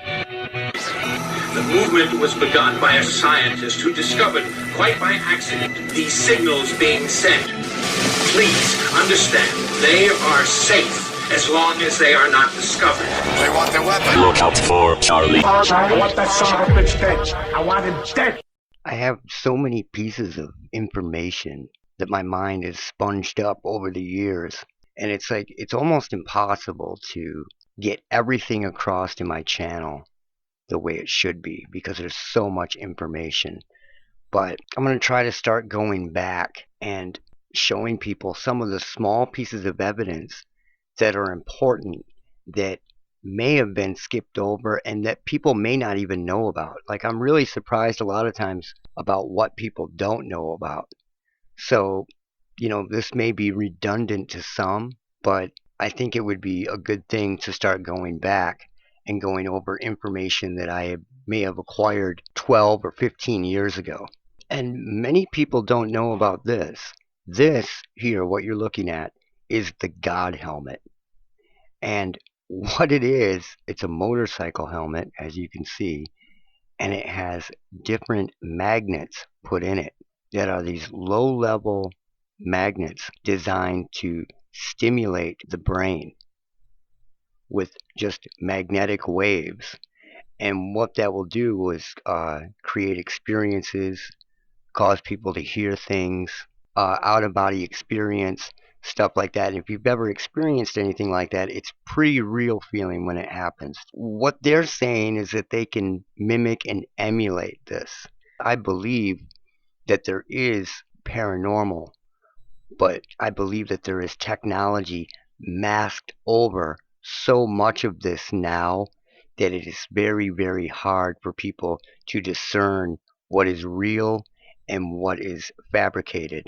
The movement was begun by a scientist who discovered, quite by accident, these signals being sent. Please understand, they are safe as long as they are not discovered. They want their weapon. Look out for Charlie. I want that son of a bitch dead. I want him dead. I have so many pieces of information that my mind has sponged up over the years. And it's like, it's almost impossible to get everything across to my channel the way it should be because there's so much information. But I'm going to try to start going back and showing people some of the small pieces of evidence that are important that may have been skipped over and that people may not even know about. Like, I'm really surprised a lot of times about what people don't know about. So, you know, this may be redundant to some, but I think it would be a good thing to start going back and going over information that I may have acquired 12 or 15 years ago. And many people don't know about this. This here, what you're looking at, is the God helmet. And what it is, it's a motorcycle helmet, as you can see, and it has different magnets put in it that are these low-level magnets designed to stimulate the brain with just magnetic waves. And what that will do is create experiences, cause people to hear things, out-of-body experience, stuff like that. And if you've ever experienced anything like that, it's pretty real feeling when it happens. What they're saying is that they can mimic and emulate this. I believe that there is paranormal, but I believe that there is technology masked over so much of this now that it is very, very hard for people to discern what is real and what is fabricated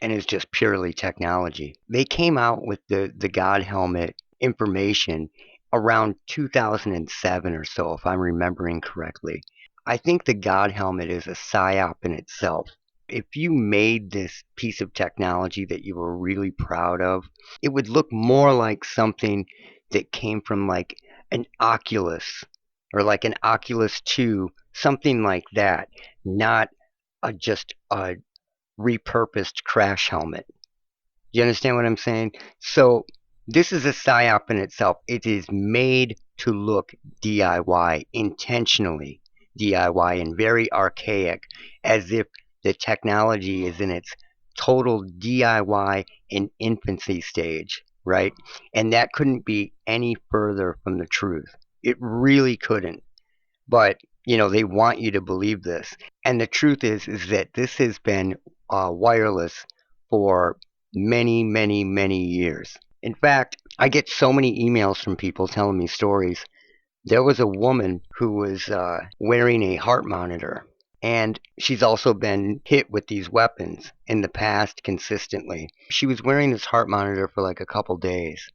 and is just purely technology. They came out with the God helmet information around 2007 or so, if I'm remembering correctly. I think the God helmet is a psyop in itself. If you made this piece of technology that you were really proud of, it would look more like something that came from like an Oculus or like an Oculus 2, something like that, not just a repurposed crash helmet. You understand what I'm saying? So this is a psyop in itself. It is made to look DIY, intentionally DIY, and very archaic, as if the technology is in its total DIY and infancy stage, right? And that couldn't be any further from the truth. It really couldn't. But, you know, they want you to believe this. And the truth is that this has been wireless for many, many, many years. In fact, I get so many emails from people telling me stories. There was a woman who was wearing a heart monitor, and she's also been hit with these weapons in the past consistently. She was wearing this heart monitor for like a couple days,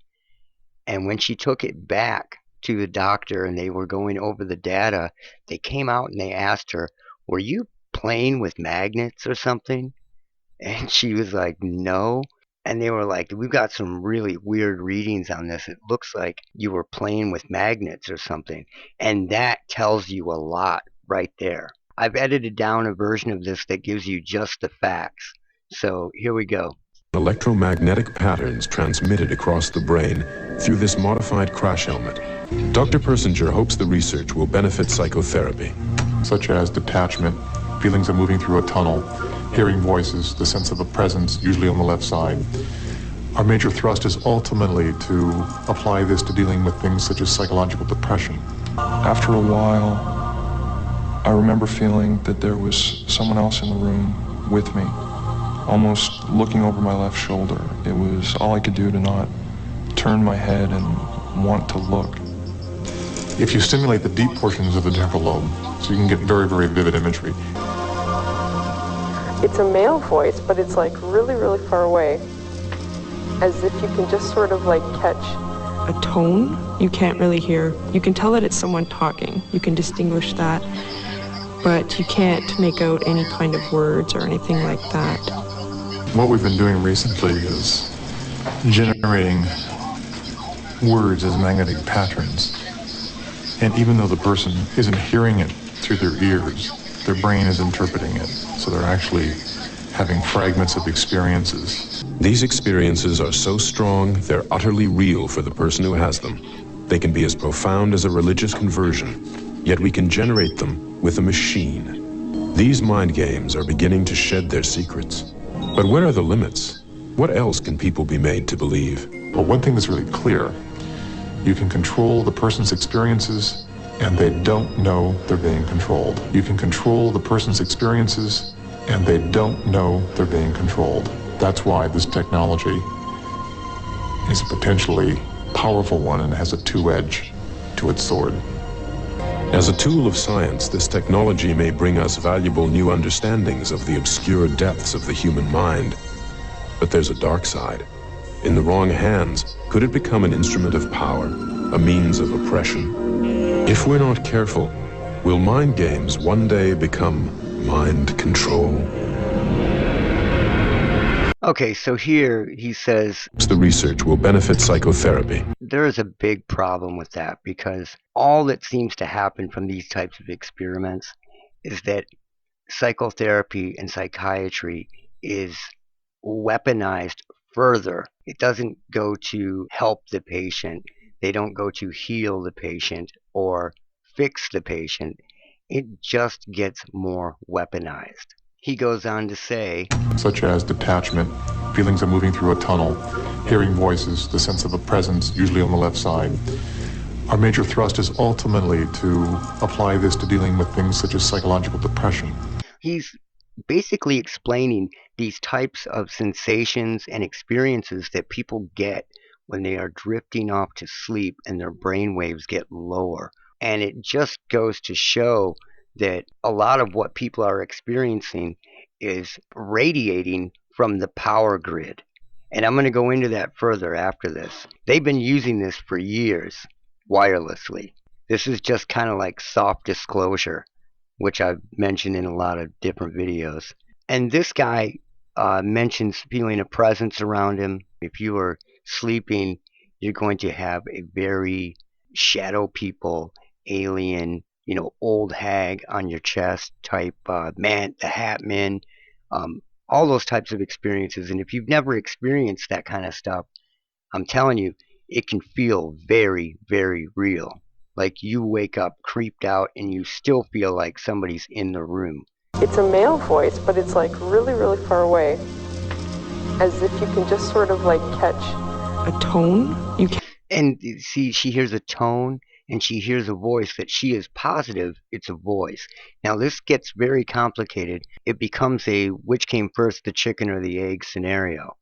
and when she took it back to the doctor and they were going over the data, they came out and they asked her, "Were you playing with magnets or something?" And she was like, "No." And they were like, "We've got some really weird readings on this. It looks like you were playing with magnets or something." And that tells you a lot right there. I've edited down a version of this that gives you just the facts. So here we go. Electromagnetic patterns transmitted across the brain through this modified crash helmet. Dr. Persinger hopes the research will benefit psychotherapy, such as detachment, feelings of moving through a tunnel, hearing voices, the sense of a presence, usually on the left side. Our major thrust is ultimately to apply this to dealing with things such as psychological depression. After a while, I remember feeling that there was someone else in the room with me, almost looking over my left shoulder. It was all I could do to not turn my head and want to look. If you stimulate the deep portions of the temporal lobe, so you can get very, very vivid imagery. It's a male voice, but it's like really, really far away. As if you can just sort of like catch a tone. You can't really hear. You can tell that it's someone talking. You can distinguish that. But you can't make out any kind of words or anything like that. What we've been doing recently is generating words as magnetic patterns. And even though the person isn't hearing it through their ears, their brain is interpreting it. So they're actually having fragments of experiences. These experiences are so strong, they're utterly real for the person who has them. They can be as profound as a religious conversion, yet we can generate them with a machine. These mind games are beginning to shed their secrets. But where are the limits? What else can people be made to believe? But one thing that's really clear, you can control the person's experiences and they don't know they're being controlled. You can control the person's experiences and they don't know they're being controlled. That's why this technology is a potentially powerful one and has a two-edge to its sword. As a tool of science, this technology may bring us valuable new understandings of the obscure depths of the human mind. But there's a dark side. In the wrong hands, could it become an instrument of power, a means of oppression? If we're not careful, will mind games one day become mind control? Okay, so here he says The research will benefit psychotherapy. there is a big problem with that, because all that seems to happen from these types of experiments is that psychotherapy and psychiatry is weaponized further. It doesn't go to help the patient. They don't go to heal the patient or fix the patient. It just gets more weaponized. He goes on to say, such as detachment, feelings of moving through a tunnel, hearing voices, the sense of a presence, usually on the left side. Our major thrust is ultimately to apply this to dealing with things such as psychological depression. He's basically explaining these types of sensations and experiences that people get when they are drifting off to sleep and their brain waves get lower. And it just goes to show that a lot of what people are experiencing is radiating from the power grid. And I'm going to go into that further after this. They've been using this for years, wirelessly. This is just kind of like soft disclosure, which I've mentioned in a lot of different videos. And this guy mentions feeling a presence around him. If you are sleeping, you're going to have a very shadow people, alien, old hag on your chest type, man, the Hat Man, all those types of experiences. And if you've never experienced that kind of stuff, I'm telling you, it can feel very, very real. Like you wake up creeped out and you still feel like somebody's in the room. It's a male voice, but it's like really, really far away. As if you can just sort of like catch a tone. And see, she hears a tone and she hears a voice that she is positive it's a voice. Now this gets very complicated. It becomes a which came first, the chicken or the egg scenario.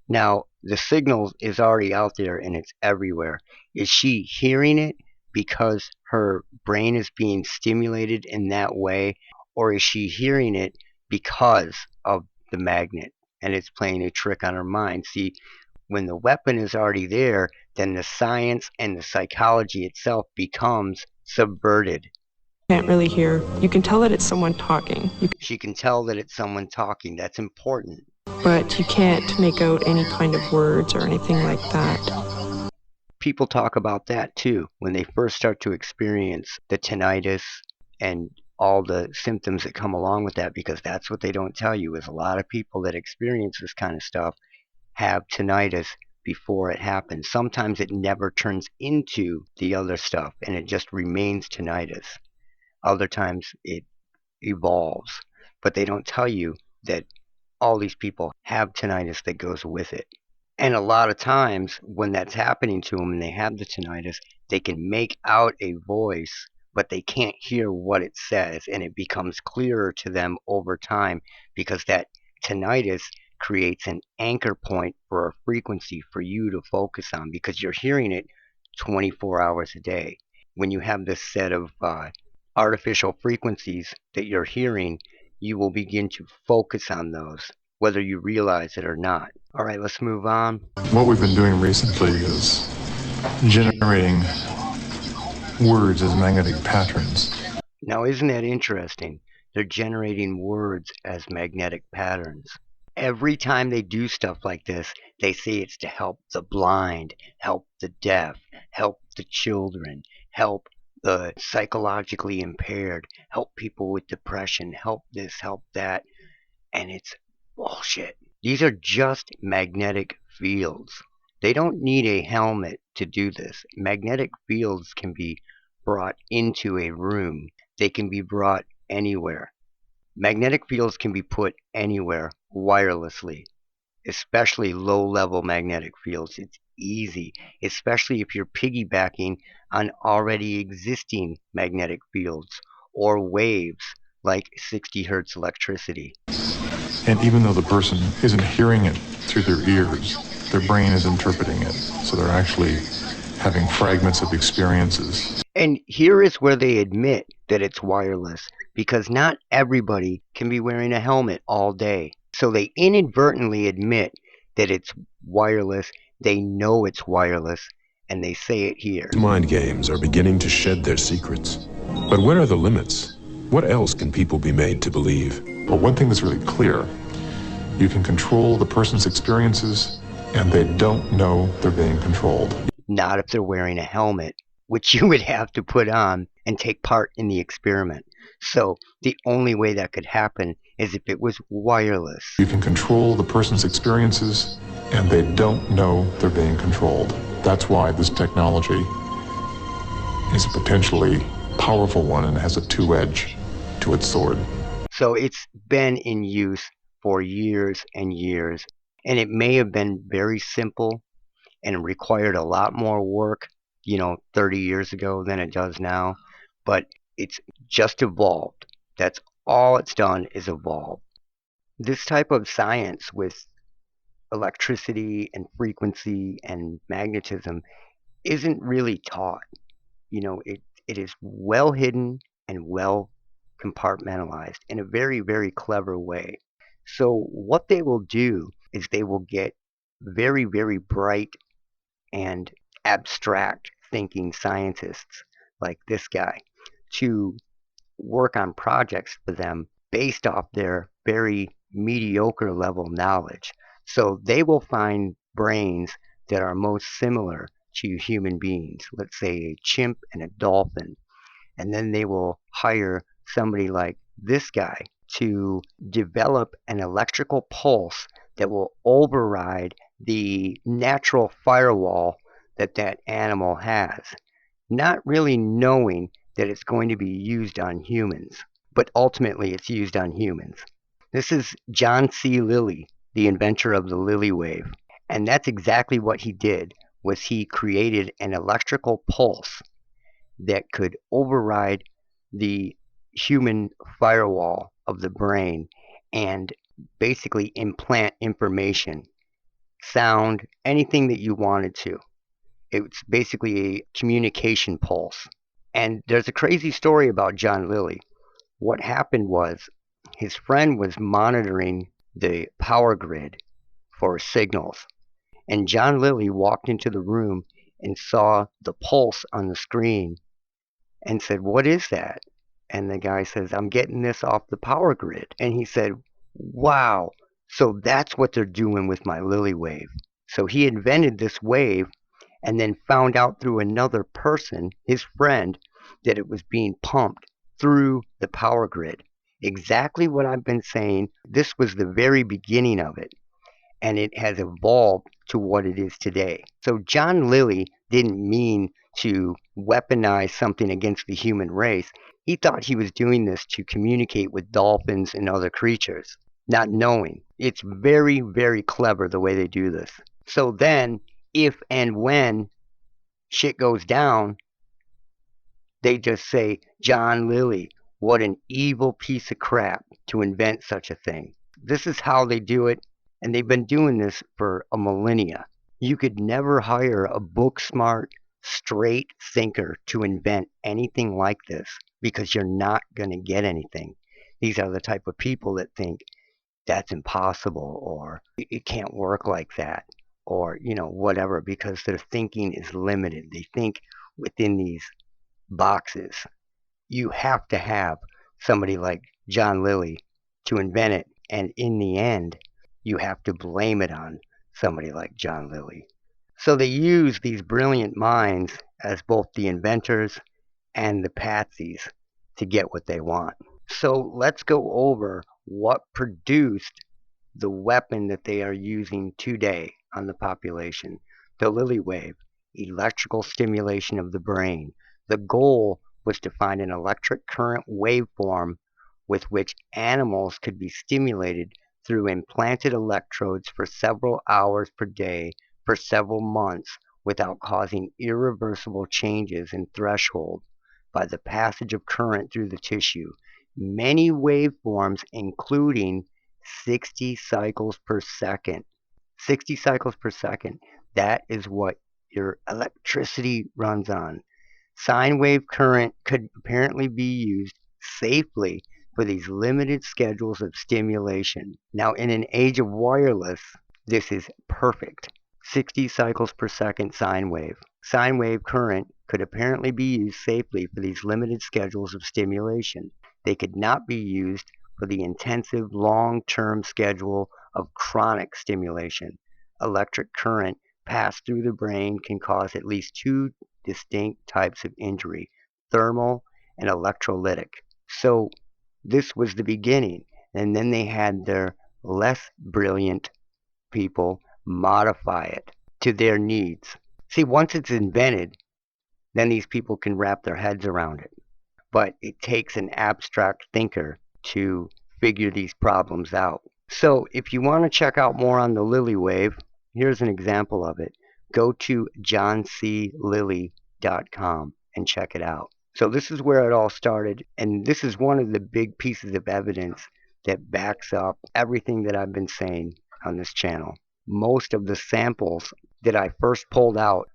Now the signal is already out there and it's everywhere. Is she hearing it because her brain is being stimulated in that way, or is she hearing it because of the magnet and it's playing a trick on her mind? See, when the weapon is already there, then the science and the psychology itself becomes subverted. Can't really hear. You can tell that it's someone talking. She can tell that it's someone talking. That's important. But you can't make out any kind of words or anything like that. People talk about that too when they first start to experience the tinnitus and all the symptoms that come along with that, because that's what they don't tell you is a lot of people that experience this kind of stuff have tinnitus before it happens. Sometimes it never turns into the other stuff and it just remains tinnitus. Other times it evolves, but they don't tell you that all these people have tinnitus that goes with it. And a lot of times when that's happening to them and they have the tinnitus, they can make out a voice, but they can't hear what it says, and it becomes clearer to them over time because that tinnitus creates an anchor point for a frequency for you to focus on, because you're hearing it 24 hours a day. When you have this set of artificial frequencies that you're hearing, you will begin to focus on those, whether you realize it or not. All right, let's move on. What we've been doing recently is generating words as magnetic patterns. Now, isn't that interesting? They're generating words as magnetic patterns. Every time they do stuff like this, they say it's to help the blind, help the deaf, help the children, help the psychologically impaired, help people with depression, help this, help that, and it's bullshit. These are just magnetic fields. They don't need a helmet to do this. Magnetic fields can be brought into a room. They can be brought anywhere. Magnetic fields can be put anywhere wirelessly, especially low-level magnetic fields. It's easy, especially if you're piggybacking on already existing magnetic fields or waves like 60 hertz electricity. And even though the person isn't hearing it through their ears, their brain is interpreting it. So they're actually having fragments of experiences. And here is where they admit that it's wireless, because not everybody can be wearing a helmet all day. So they inadvertently admit that it's wireless, they know it's wireless, and they say it here. Mind games are beginning to shed their secrets. But where are the limits? What else can people be made to believe? But one thing that's really clear, you can control the person's experiences, and they don't know they're being controlled. Not if they're wearing a helmet, which you would have to put on and take part in the experiment. So the only way that could happen is if it was wireless. You can control the person's experiences, and they don't know they're being controlled. That's why this technology is a potentially powerful one and has a two-edge to its sword. So it's been in use for years and years, and it may have been very simple and required a lot more work, 30 years ago than it does now, but it's just evolved. That's all it's done is evolve. This type of science with electricity and frequency and magnetism isn't really taught. It is well hidden and well compartmentalized in a very, very clever way. So what they will do is they will get very, very bright and abstract thinking scientists like this guy to work on projects for them based off their very mediocre level knowledge. So they will find brains that are most similar to human beings, let's say a chimp and a dolphin, and then they will hire somebody like this guy to develop an electrical pulse that will override the natural firewall that animal has, not really knowing that it's going to be used on humans, but ultimately it's used on humans. This is John C. Lilly, the inventor of the Lilly Wave, and that's exactly what he did. Was he created an electrical pulse that could override the human firewall of the brain and basically implant information, sound, anything that you wanted to. It's basically a communication pulse. And there's a crazy story about John Lilly. What happened was his friend was monitoring the power grid for signals. And John Lilly walked into the room and saw the pulse on the screen and said, "What is that?" And the guy says, "I'm getting this off the power grid." And he said, "Wow, so that's what they're doing with my Lilly Wave." So he invented this wave and then found out through another person, his friend, that it was being pumped through the power grid. Exactly what I've been saying. This was the very beginning of it, and it has evolved to what it is today. So John Lilly didn't mean to weaponize something against the human race. He thought he was doing this to communicate with dolphins and other creatures, not knowing. It's very, very clever the way they do this. So then, if and when shit goes down, they just say, "John Lilly, what an evil piece of crap to invent such a thing." This is how they do it, and they've been doing this for a millennia. You could never hire a book-smart, straight thinker to invent anything like this because you're not going to get anything. These are the type of people that think that's impossible or it can't work like that or, whatever, because their thinking is limited. They think within these boxes. You have to have somebody like John Lilly to invent it, and in the end, you have to blame it on somebody like John Lilly. So they use these brilliant minds as both the inventors and the patsies to get what they want. So let's go over what produced the weapon that they are using today on the population. The Lilly wave, electrical stimulation of the brain. The goal was to find an electric current waveform with which animals could be stimulated through implanted electrodes for several hours per day for several months without causing irreversible changes in threshold by the passage of current through the tissue. Many waveforms, including 60 cycles per second. 60 cycles per second. That is what your electricity runs on. Sine wave current could apparently be used safely for these limited schedules of stimulation. Now, in an age of wireless, this is perfect. 60 cycles per second sine wave. Sine wave current could apparently be used safely for these limited schedules of stimulation. They could not be used for the intensive long-term schedule of chronic stimulation. Electric current passed through the brain can cause at least two distinct types of injury, thermal and electrolytic. So this was the beginning, and then they had their less brilliant people modify it to their needs. See, once it's invented, then these people can wrap their heads around it. But it takes an abstract thinker to figure these problems out. So if you want to check out more on the Lilly wave, here's an example of it. Go to johnclilly.com and check it out. So this is where it all started, and this is one of the big pieces of evidence that backs up everything that I've been saying on this channel. Most of the samples that I first pulled out,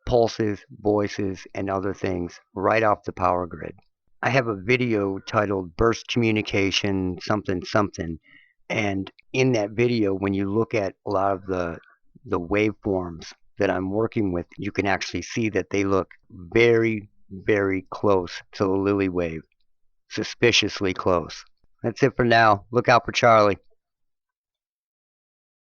pulses, voices, and other things, right off the power grid. I have a video titled Burst Communication something something, and in that video, when you look at a lot of the waveforms that I'm working with, you can actually see that they look very, very close to the Lilly wave. Suspiciously close. That's it for now. Look out for Charlie.